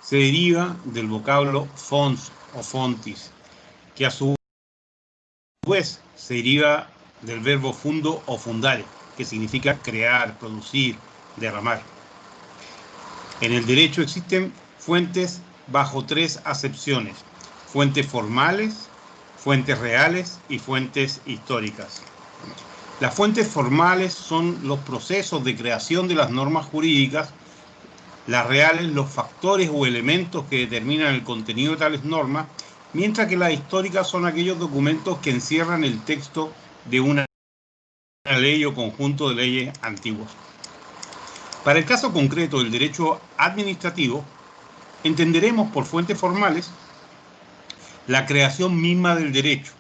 se deriva del vocablo fons o fontis, que a su vez se deriva del verbo fundo o fundare, que significa crear, producir, derramar. En el derecho existen fuentes bajo tres acepciones: fuentes formales, fuentes reales y fuentes históricas. Las fuentes formales son los procesos de creación de las normas jurídicas, las reales los factores o elementos que determinan el contenido de tales normas, mientras que las históricas son aquellos documentos que encierran el texto de una ley o conjunto de leyes antiguas. Para el caso concreto del derecho administrativo, entenderemos por fuentes formales la creación misma del derecho,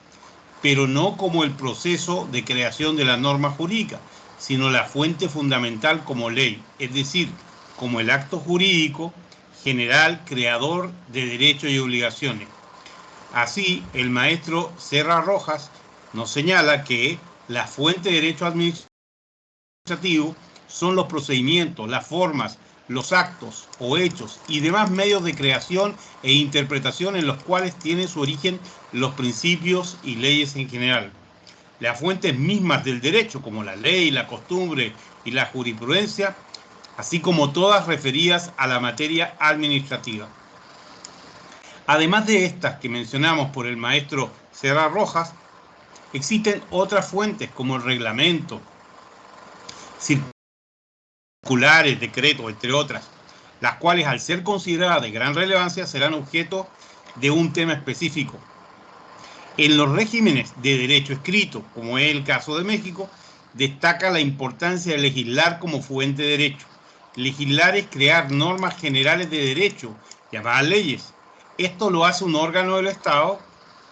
pero no como el proceso de creación de la norma jurídica, sino la fuente fundamental como ley, es decir, como el acto jurídico general creador de derechos y obligaciones. Así, el maestro Serra Rojas nos señala que la fuente de derecho administrativo son los procedimientos, las formas, los actos o hechos y demás medios de creación e interpretación en los cuales tienen su origen los principios y leyes en general. Las fuentes mismas del derecho, como la ley, la costumbre y la jurisprudencia, así como todas referidas a la materia administrativa. Además de estas que mencionamos por el maestro Serra Rojas, existen otras fuentes como el reglamento, circulares, decretos, entre otras, las cuales al ser consideradas de gran relevancia serán objeto de un tema específico. En los regímenes de derecho escrito, como es el caso de México, destaca la importancia de legislar como fuente de derecho. Legislar es crear normas generales de derecho, llamadas leyes. Esto lo hace un órgano del Estado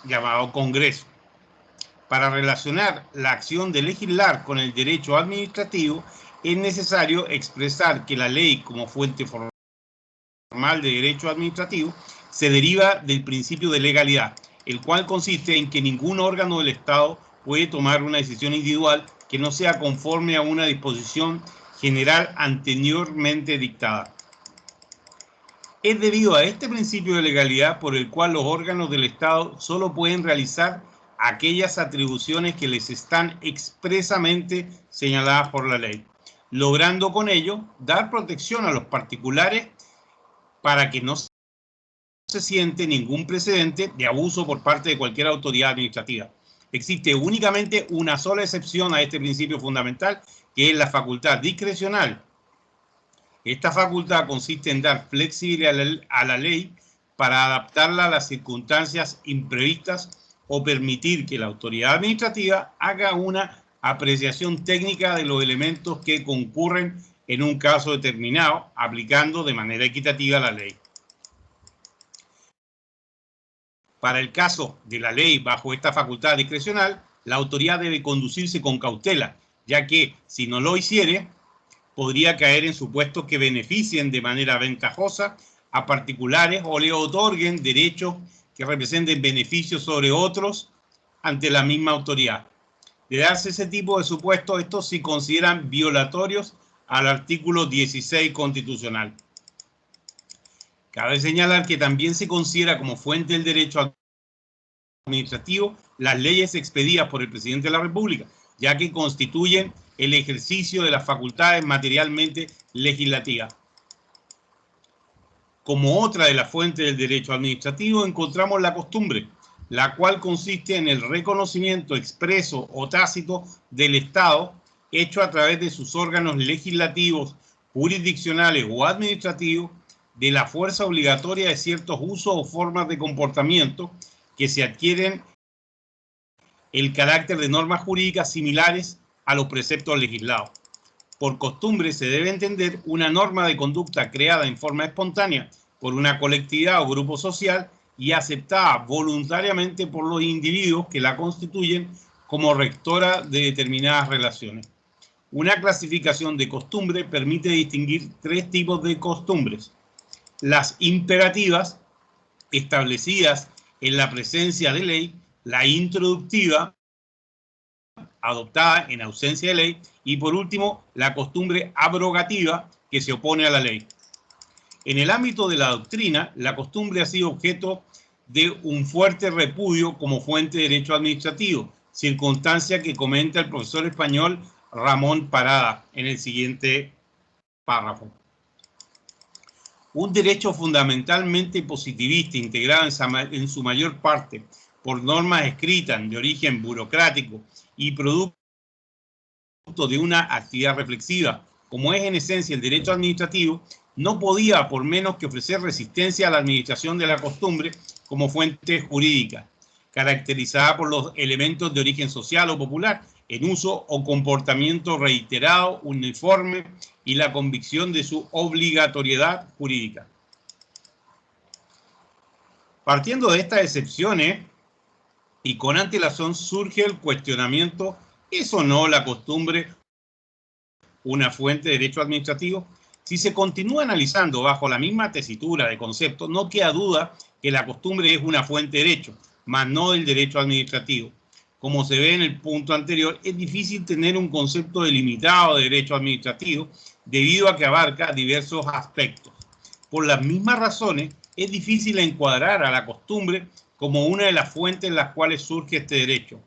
llamado Congreso. Para relacionar la acción de legislar con el derecho administrativo, es necesario expresar que la ley como fuente formal de derecho administrativo se deriva del principio de legalidad, el cual consiste en que ningún órgano del Estado puede tomar una decisión individual que no sea conforme a una disposición general anteriormente dictada. Es debido a este principio de legalidad por el cual los órganos del Estado solo pueden realizar aquellas atribuciones que les están expresamente señaladas por la ley, logrando con ello dar protección a los particulares para que no se siente ningún precedente de abuso por parte de cualquier autoridad administrativa. Existe únicamente una sola excepción a este principio fundamental, que es la facultad discrecional. Esta facultad consiste en dar flexibilidad a la ley para adaptarla a las circunstancias imprevistas o permitir que la autoridad administrativa haga una apreciación técnica de los elementos que concurren en un caso determinado, aplicando de manera equitativa la ley. Para el caso de la ley bajo esta facultad discrecional, la autoridad debe conducirse con cautela, ya que si no lo hiciere, podría caer en supuestos que beneficien de manera ventajosa a particulares o le otorguen derechos que representen beneficios sobre otros ante la misma autoridad. De darse ese tipo de supuestos, estos se consideran violatorios al artículo 16 constitucional. Cabe señalar que también se considera como fuente del derecho administrativo las leyes expedidas por el presidente de la República, ya que constituyen el ejercicio de las facultades materialmente legislativas. Como otra de las fuentes del derecho administrativo encontramos la costumbre, la cual consiste en el reconocimiento expreso o tácito del Estado hecho a través de sus órganos legislativos, jurisdiccionales o administrativos de la fuerza obligatoria de ciertos usos o formas de comportamiento que se adquieren el carácter de normas jurídicas similares a los preceptos legislados. Por costumbre se debe entender una norma de conducta creada en forma espontánea por una colectividad o grupo social y aceptada voluntariamente por los individuos que la constituyen como rectora de determinadas relaciones. Una clasificación de costumbre permite distinguir tres tipos de costumbres: las imperativas, establecidas en la presencia de ley; la introductiva, adoptada en ausencia de ley; y por último, la costumbre abrogativa, que se opone a la ley. En el ámbito de la doctrina, la costumbre ha sido objeto de un fuerte repudio como fuente de derecho administrativo, circunstancia que comenta el profesor español Ramón Parada en el siguiente párrafo. Un derecho fundamentalmente positivista, integrado en su mayor parte por normas escritas de origen burocrático y producto de una actividad reflexiva, como es en esencia el derecho administrativo, no podía por menos que ofrecer resistencia a la administración de la costumbre como fuente jurídica, caracterizada por los elementos de origen social o popular, en uso o comportamiento reiterado, uniforme y la convicción de su obligatoriedad jurídica. Partiendo de estas excepciones y con antelación surge el cuestionamiento: ¿es o no la costumbre una fuente de derecho administrativo? Si se continúa analizando bajo la misma tesitura de conceptos, no queda duda que la costumbre es una fuente de derecho, mas no del derecho administrativo. Como se ve en el punto anterior, es difícil tener un concepto delimitado de derecho administrativo debido a que abarca diversos aspectos. Por las mismas razones, es difícil encuadrar a la costumbre como una de las fuentes en las cuales surge este derecho.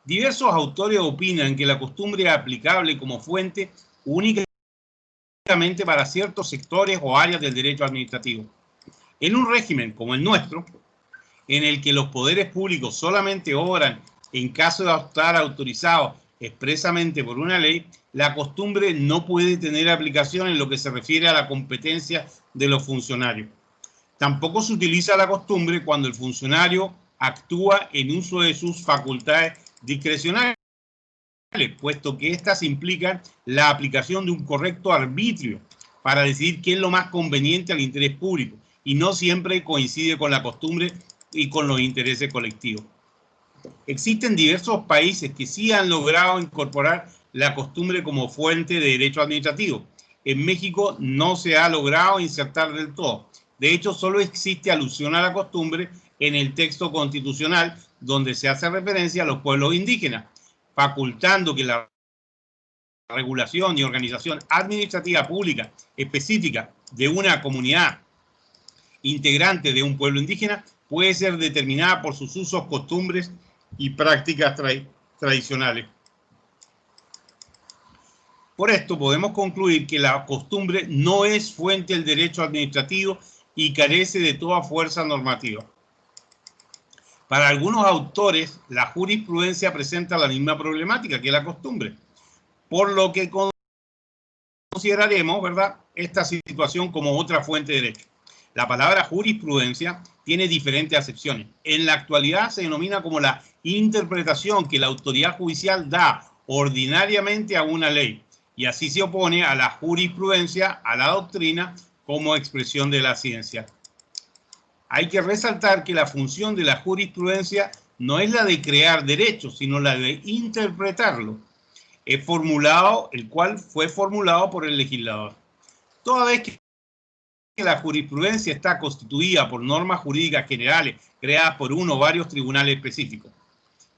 Diversos autores opinan que la costumbre es aplicable como fuente únicamente para ciertos sectores o áreas del derecho administrativo. En un régimen como el nuestro, en el que los poderes públicos solamente obran en caso de estar autorizados expresamente por una ley, la costumbre no puede tener aplicación en lo que se refiere a la competencia de los funcionarios. Tampoco se utiliza la costumbre cuando el funcionario actúa en uso de sus facultades discrecionales, puesto que éstas implican la aplicación de un correcto arbitrio para decidir qué es lo más conveniente al interés público, y no siempre coincide con la costumbre y con los intereses colectivos. Existen diversos países que sí han logrado incorporar la costumbre como fuente de derecho administrativo. En México no se ha logrado insertar del todo. De hecho, solo existe alusión a la costumbre en el texto constitucional, donde se hace referencia a los pueblos indígenas, facultando que la regulación y organización administrativa pública específica de una comunidad integrante de un pueblo indígena puede ser determinada por sus usos, costumbres y prácticas tradicionales. Por esto podemos concluir que la costumbre no es fuente del derecho administrativo y carece de toda fuerza normativa. Para algunos autores, la jurisprudencia presenta la misma problemática que la costumbre, por lo que consideraremos, ¿verdad?, esta situación como otra fuente de derecho. La palabra jurisprudencia tiene diferentes acepciones. En la actualidad se denomina como la interpretación que la autoridad judicial da ordinariamente a una ley, y así se opone a la jurisprudencia, a la doctrina, como expresión de la ciencia. Hay que resaltar que la función de la jurisprudencia no es la de crear derechos, sino la de interpretarlo, el cual fue formulado por el legislador. Toda vez que la jurisprudencia está constituida por normas jurídicas generales creadas por uno o varios tribunales específicos.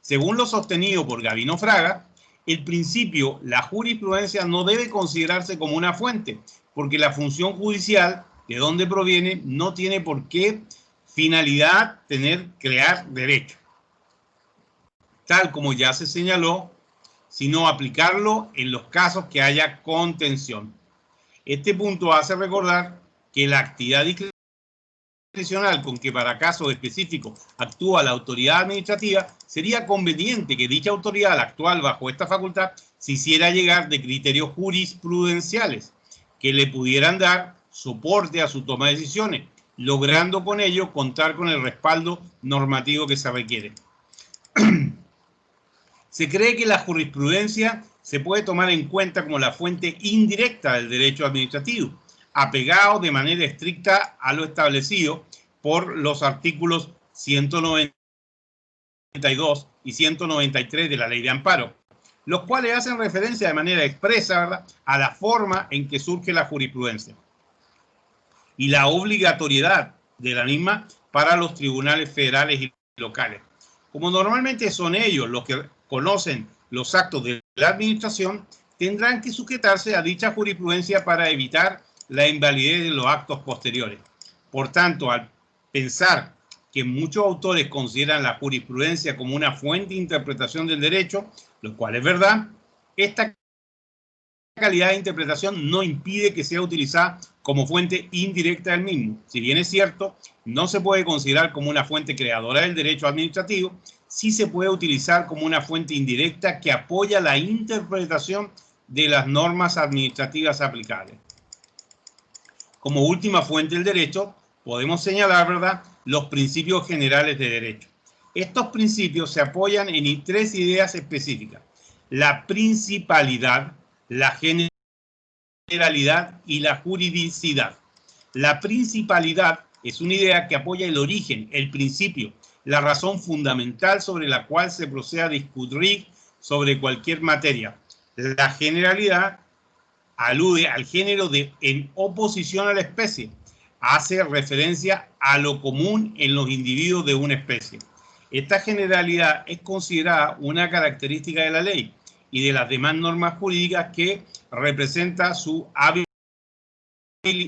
Según lo sostenido por Gabino Fraga, el principio, la jurisprudencia no debe considerarse como una fuente, porque la función judicial, de donde proviene, no tiene por qué finalidad crear derecho, tal como ya se señaló, sino aplicarlo en los casos que haya contención. Este punto hace recordar que la actividad discrecional con que para casos específicos actúa la autoridad administrativa, sería conveniente que dicha autoridad, al actuar bajo esta facultad, se hiciera llegar de criterios jurisprudenciales que le pudieran dar soporte a su toma de decisiones, logrando con ello contar con el respaldo normativo que se requiere. Se cree que la jurisprudencia se puede tomar en cuenta como la fuente indirecta del derecho administrativo, apegado de manera estricta a lo establecido por los artículos 192 y 193 de la Ley de Amparo, los cuales hacen referencia de manera expresa, ¿verdad?, a la forma en que surge la jurisprudencia y la obligatoriedad de la misma para los tribunales federales y locales. Como normalmente son ellos los que conocen los actos de la administración, tendrán que sujetarse a dicha jurisprudencia para evitar la invalidez de los actos posteriores. Por tanto, al pensar que muchos autores consideran la jurisprudencia como una fuente de interpretación del derecho, lo cual es verdad, esta calidad de interpretación no impide que sea utilizada como fuente indirecta del mismo. Si bien es cierto, no se puede considerar como una fuente creadora del derecho administrativo, sí se puede utilizar como una fuente indirecta que apoya la interpretación de las normas administrativas aplicables. Como última fuente del derecho, podemos señalar, ¿verdad?, los principios generales de derecho. Estos principios se apoyan en tres ideas específicas: la principalidad, la generalidad y la juridicidad. La principalidad es una idea que apoya el origen, el principio, la razón fundamental sobre la cual se procede a discutir sobre cualquier materia. La generalidad alude al género en oposición a la especie, hace referencia a lo común en los individuos de una especie. Esta generalidad es considerada una característica de la ley y de las demás normas jurídicas que representa su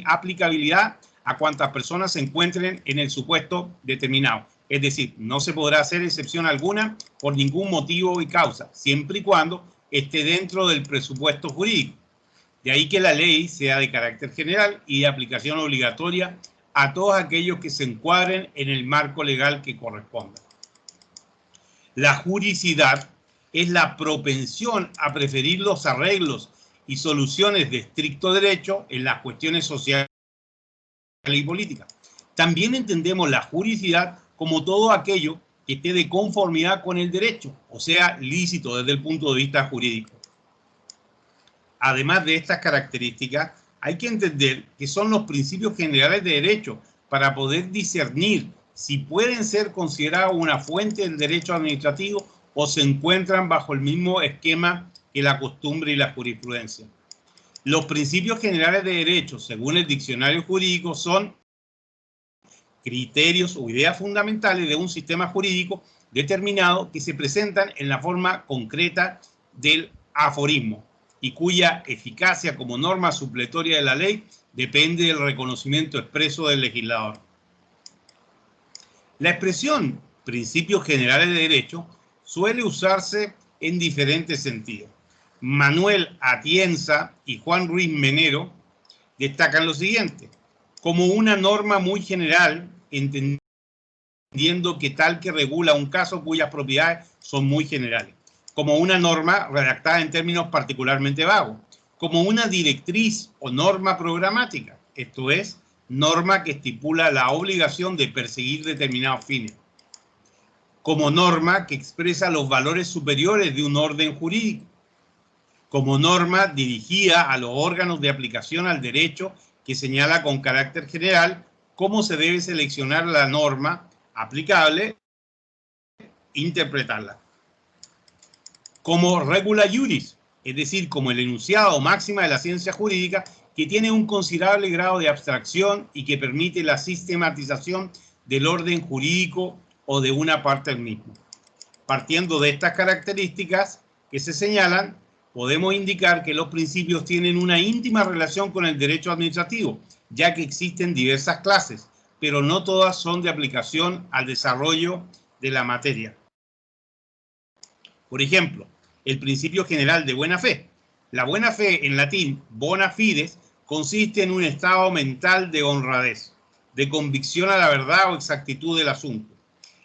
aplicabilidad a cuantas personas se encuentren en el supuesto determinado. Es decir, no se podrá hacer excepción alguna por ningún motivo y causa, siempre y cuando esté dentro del presupuesto jurídico. De ahí que la ley sea de carácter general y de aplicación obligatoria a todos aquellos que se encuadren en el marco legal que corresponda. La juridicidad es la propensión a preferir los arreglos y soluciones de estricto derecho en las cuestiones sociales y políticas. También entendemos la juridicidad como todo aquello que esté de conformidad con el derecho, o sea, lícito desde el punto de vista jurídico. Además de estas características, hay que entender que son los principios generales de derecho para poder discernir si pueden ser considerados una fuente del derecho administrativo o se encuentran bajo el mismo esquema que la costumbre y la jurisprudencia. Los principios generales de derecho, según el diccionario jurídico, son criterios o ideas fundamentales de un sistema jurídico determinado que se presentan en la forma concreta del aforismo y cuya eficacia como norma supletoria de la ley depende del reconocimiento expreso del legislador. La expresión principios generales de derecho suele usarse en diferentes sentidos. Manuel Atienza y Juan Ruiz Menero destacan lo siguiente: como una norma muy general, entendiendo que tal que regula un caso cuyas propiedades son muy generales; como una norma redactada en términos particularmente vagos; como una directriz o norma programática, esto es, norma que estipula la obligación de perseguir determinados fines; como norma que expresa los valores superiores de un orden jurídico; como norma dirigida a los órganos de aplicación al derecho que señala con carácter general cómo se debe seleccionar la norma aplicable, interpretarla; como regula iuris, es decir, como el enunciado máxima de la ciencia jurídica que tiene un considerable grado de abstracción y que permite la sistematización del orden jurídico o de una parte del mismo. Partiendo de estas características que se señalan, podemos indicar que los principios tienen una íntima relación con el derecho administrativo, ya que existen diversas clases, pero no todas son de aplicación al desarrollo de la materia. Por ejemplo, el principio general de buena fe. La buena fe, en latín, bona fides, consiste en un estado mental de honradez, de convicción a la verdad o exactitud del asunto.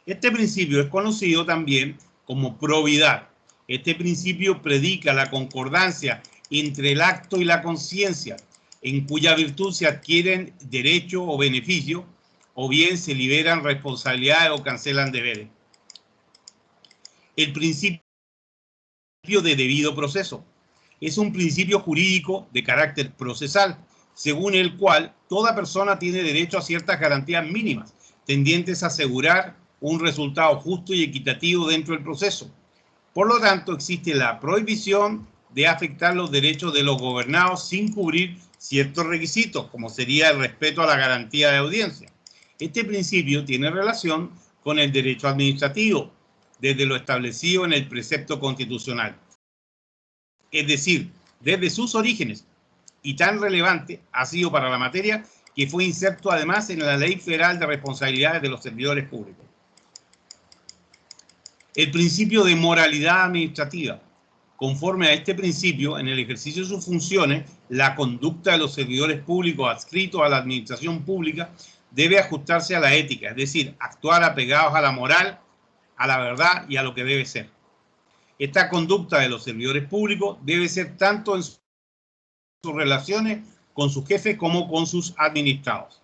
Este principio es conocido también como probidad. Este principio predica la concordancia entre el acto y la conciencia, en cuya virtud se adquieren derecho o beneficio, o bien se liberan responsabilidades o cancelan deberes. El principio de debido proceso es un principio jurídico de carácter procesal, según el cual toda persona tiene derecho a ciertas garantías mínimas, tendientes a asegurar un resultado justo y equitativo dentro del proceso. Por lo tanto, existe la prohibición de afectar los derechos de los gobernados sin cubrir ciertos requisitos, como sería el respeto a la garantía de audiencia. Este principio tiene relación con el derecho administrativo, desde lo establecido en el precepto constitucional. Es decir, desde sus orígenes, y tan relevante ha sido para la materia que fue inserto además en la Ley Federal de Responsabilidades de los Servidores Públicos. El principio de moralidad administrativa. Conforme a este principio, en el ejercicio de sus funciones, la conducta de los servidores públicos adscritos a la administración pública debe ajustarse a la ética, es decir, actuar apegados a la moral, a la verdad y a lo que debe ser. Esta conducta de los servidores públicos debe ser tanto en sus relaciones con sus jefes como con sus administrados.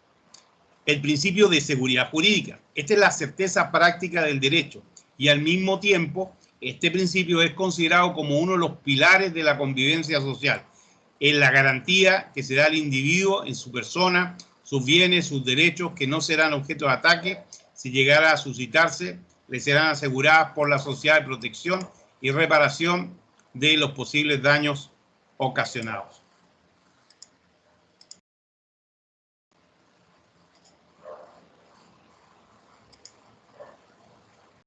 El principio de seguridad jurídica. Esta es la certeza práctica del derecho y al mismo tiempo este principio es considerado como uno de los pilares de la convivencia social, en la garantía que se da al individuo en su persona, sus bienes, sus derechos, que no serán objeto de ataque. Si llegara a suscitarse, le serán aseguradas por la sociedad de protección y reparación de los posibles daños ocasionados.